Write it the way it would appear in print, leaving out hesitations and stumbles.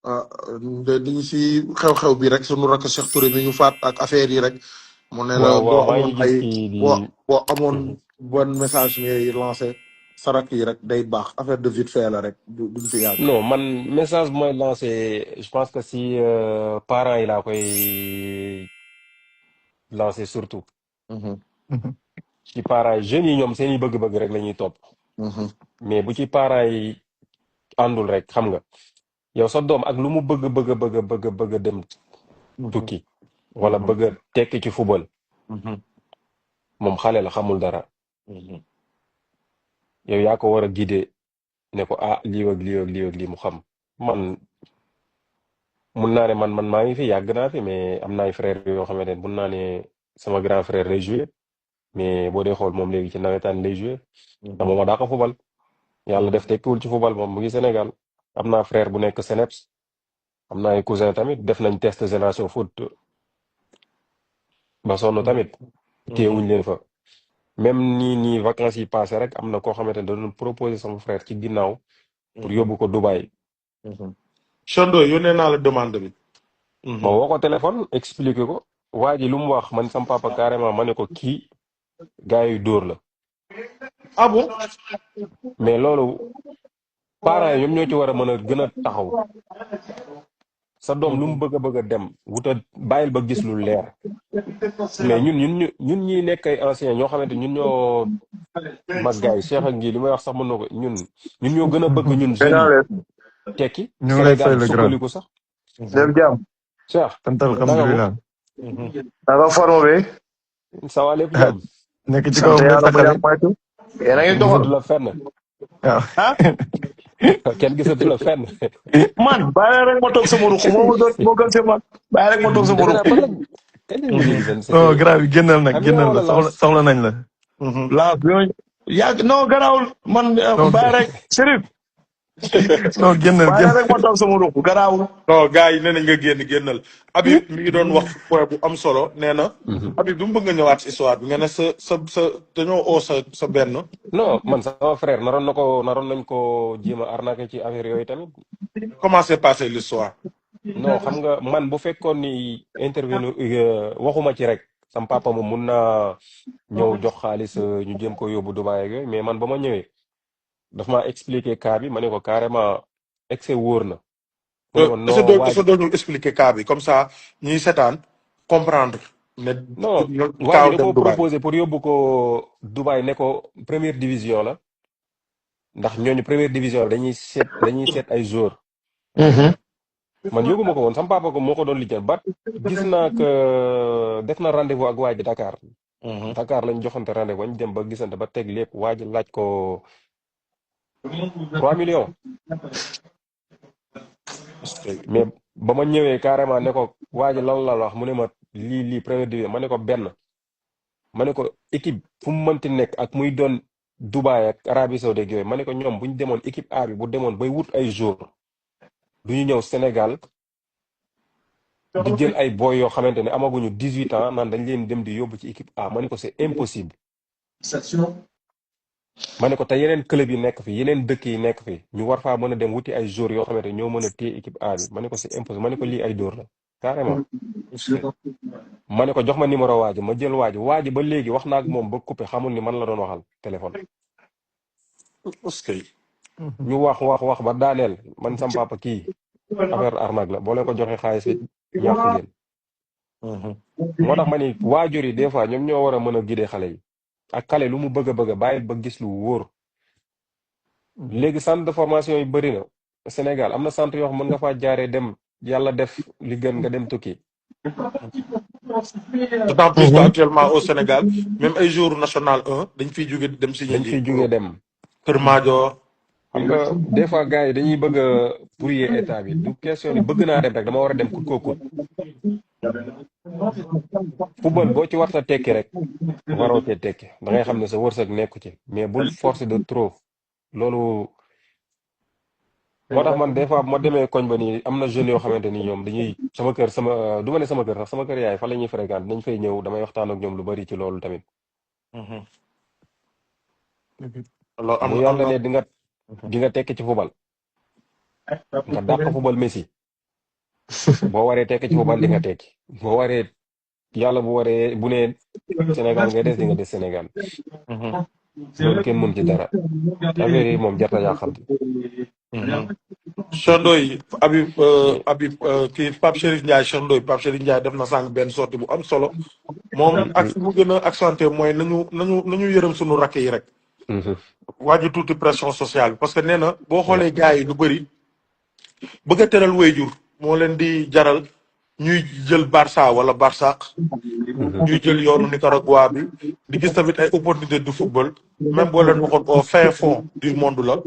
ah dañu si xew-xew bi rek sunu rakk Cheikh Touré mi ñu faat ak affaire yi rek mu ne la waaw boo waaw maa amoon ngi gis ay kii di. boo amoon bon message ngay lancé sarak yi rek day baax affaire de vite fait la rek duñ fi yàgg. Non man message bu may lancé je pense que si parents yi laa koy lancé surtout Mhm, ci parents yi jeunes yi ñoom seen i bëgg-bëgg rek la ñuy topp mhm, mais bu ci parents yi àndul rek xam nga yow sa doom ak lu mu bëgg a dem mhm, tukki wala mhm, bëgg a tekki ci football mhm, moom xale la xamul dara mhm, yow yaa ko war a guider ne ko ah lii ak lii ak lii ak lii mu xam man mun naa ne man maa ngi fi yàgg naa fi mais am na ay frères yoo xamante ne mun naa ne sama grand frère lay joué mais boo dee xool moom léegi ci nawetaan lay joué te mhm, moom daa ko fubal yàlla mhm, def tekkiwul ci fubal moom mu ngi Sénégal am naa frère bu nekk Seneps am na ay cousin tamit def nañ test génération foot ba sonn tamit mhm, téewuñ leen fa même nii vacances yi passé rek am na koo xamante ne da doon proposé sama frère ci ginnaaw pour mhm, yóbbu ko Dubaï mhm. Chondo yónnee naa la demande bi. ma Mhm. woo ko téléphone expliqué ko waa ji lu mu wax man sam papa carrément ma ne ko kii gars yu dóor la Ah bon? mais loolu parents yi ñoom ñoo ci war a mën a gën a taxaw sa doom lu mu Mhm. bëgg a dem wuta bàyyil ba gis lu leer mais ñun ñi nekk ay anciens ñoo xamante ñun ñoo mag gars yi Cheikh ak ngi li may wax sax mën na ko ñun ñoo gën a bëgg ñun jeunes yi Sénégal tekki ñu ngi lay fay Sénégal le grand sukkaliku sax Mhm. def jàmm Cheikh sant nanga mu alhamdulilah Mhm. naka forme bi ça va lépp ah jàmm nekk ci sant kawam de yàlla bu taxale jàmm moytu yéen a ngi kenn doxal gisatu la fenn waaw Ah kenn gisatu la fenn man bàyyi rek ma toog sama ruq moo gën si man bàyyi rek ma toog sama defe ruq naa ban lañ kañ lañ mujj Mhm. giseen oh c'était grand bi génnal nag Amiens génnal la wala soxla Lens soxla nañ la Mhm. laas bi yàgg non garaawul man non bàyyi rek Chérif non génnal bàyyi rek ma toog sama ruq garaawul non gars yi nee nañ nga génnal Habib mi ngi doon wax point bu am solo nee na Mhm. Habib du mu bëgg nga ñëwaat si histoire bi nga ne sa dañoo oo sa benn non man sama frère naroon nañ ko jéem a arnaqué ci affaire yooyu tamit comment s'est passé l'histoire. non xam nga man bu fekkoon ni intervenir waxuma ci rek sam papa moom mun naa ñëw jox xaalis ñu jëm ko yóbbu Dubaay ak yooyu mais man ba ma ñëwee daf maa expliquer cas bi ma ne ko carrément excès wóor na mu ne ma est-ce que non est-ce que doo ñu expliquer cas bi comme ça ñiy seetaan comprendre ne non waa ji kaaw da dem ko Dubaï. proposé pour yóbbu ko Dubaay ne ko première division la ndax ñooñu première division la dañuy seet ay joueurs Mhm. man yëguma ko woon sama papa ko moo ko doon lijjal ba gis naa que def na rendez-vous ak waa ji Dakar Mhm. Dakar lañ joxante rendez-vous ñu dem ba gisante ba teg lépp waa ji laaj ko 3 millions mais ba ma ñëwee carrément ne ko waa ji lan la wax mu ne ma lii première division ma ne ko benn ma ne ko équipe fu mu mënti nekk ak muy doon Dubaï ak Arabie Saoudite ak yooyu ma ne ko ñoom bu ñu demoon équipe A bi bu demoon bay wut ay joueurs du ñu ñëw Sénégal di jël ay boy yoo xamante ne amaguñu 18 ans naan dañ leen dem di yóbbu ci équipe A ma ne ko c'est impossible ma ne ko te yeneen club yi nekk fi yeneen dëkk yi nekk fi ñu war faa mën a dem wuti ay joueurs yoo xamante ne ñoo mën a téye équipe A bi ma ne ko c'est impossible ma ne ko lii ay dóor la carrément ma ne ko jox ma numéro waa ji ma jël waa ji ba léegi wax naa ak moom ba coupé xamul ni man la doon waxal téléphone ñu wax ba daaneel man sam papa kii affaire arnaque la boo leen ko joxee xaalis it ñàkk ngeen moo tax ma ni waajur yi des fois ñoom ñoo war a mën a guider xale yi ak xale lu mu bëgg a bàyyil ba gis lu wóor léegi centre de formation yi bëri na Sénégal am na centre yoo xam mën nga faa jaaree dem yàlla def li gën nga dem tukki d'autant plus que actuellement au Sénégal même ay jours national 1 dañ fiy jóge dem signé dañ ji fiy jógee Europe dem Kër Madior. xam nga des fois gars yi dañuy bëgg a brouiller état bi du question ni bëgg naa dem rek dama war a dem kut koo kut football boo ci warta tekki rek waroo cee tekki da ngay xam ne sa wërsëg nekku ci mais bul force de trop loolu moo tax man des fois bu ma demee koñ ba nii am na jeunes yoo xamante ni ñoom dañuy sama kër sama du ma ne sama kër sax sama kër yaay fa la ñuy fréquente nañ fay ñëw damay waxtaan ak ñoom lu bari ci loolu tamit alors bu am yàlla na ne di nga tekki ci football nga dàq football Messi boo waree tekki ci football di nga tekki boo waree yàlla bu nee Sénégal ngay des di nga des Sénégal loolu kenn mën ci dara affaire yi moom jarta yàqamti. Cheikh Ndoye Habib kii Pape Chérif Ndiaye Cheikh Ndoye Pape Chérif Ndiaye def na sànq benn sortie bu am solo moom ak fi mu gën a accentué mooy nañu yërëm suñu rakk yi rek wàññi tuuti pression sociale bi parce que nee na boo xoolee gars yi lu bëri bëgg a teral wéyjur moo leen di jaral ñuy jël Barça wala Barsaq ñuy jël yoonu Nicaragua bi di gis tamit ay opportunité du football même boo leen waxoon au fin fond du monde la